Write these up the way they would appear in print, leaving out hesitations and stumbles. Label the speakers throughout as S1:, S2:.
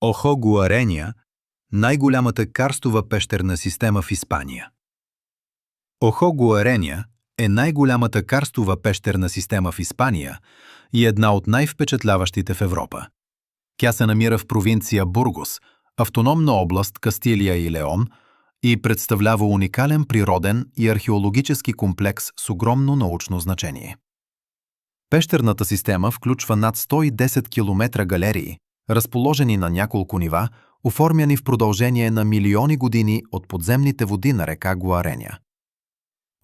S1: Охо Гуареня – най-голямата карстова пещерна система в Испания. Охо Гуареня е най-голямата карстова пещерна система в Испания и една от най-впечатляващите в Европа. Тя се намира в провинция Бургос, автономна област Кастилия и Леон, и представлява уникален природен и археологически комплекс с огромно научно значение. Пещерната система включва над 110 км галерии, разположени на няколко нива, оформяни в продължение на милиони години от подземните води на река Гуареня.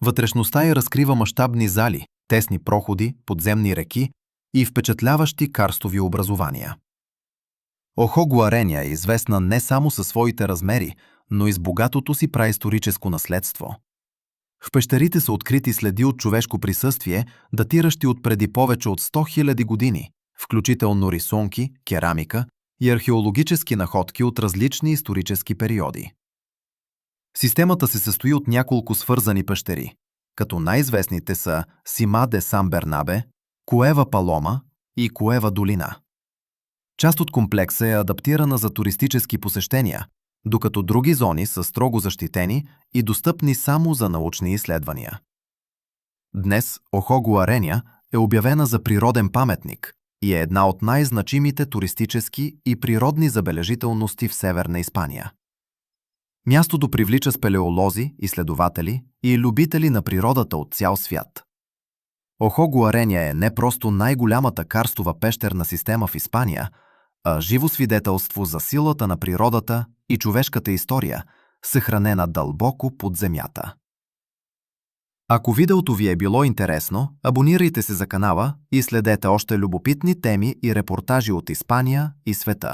S1: Вътрешността й разкрива мащабни зали, тесни проходи, подземни реки и впечатляващи карстови образования. Охо Гуареня е известна не само със своите размери, но и с богатото си праисторическо наследство. В пещерите са открити следи от човешко присъствие, датиращи от преди повече от 100 000 години, включително рисунки, керамика и археологически находки от различни исторически периоди. Системата се състои от няколко свързани пещери, като най-известните са Сима де Сан Бернабе, Куева Палома и Куева Долина. Част от комплекса е адаптирана за туристически посещения, докато други зони са строго защитени и достъпни само за научни изследвания. Днес Охо Гуареня е обявена за природен паметник и е една от най-значимите туристически и природни забележителности в Северна Испания. Мястото привлича спелеолози, изследователи и любители на природата от цял свят. Охо Гуареня е не просто най-голямата карстова пещерна система в Испания, а живо свидетелство за силата на природата и човешката история, съхранена дълбоко под земята. Ако видеото ви е било интересно, абонирайте се за канала и следете още любопитни теми и репортажи от Испания и света.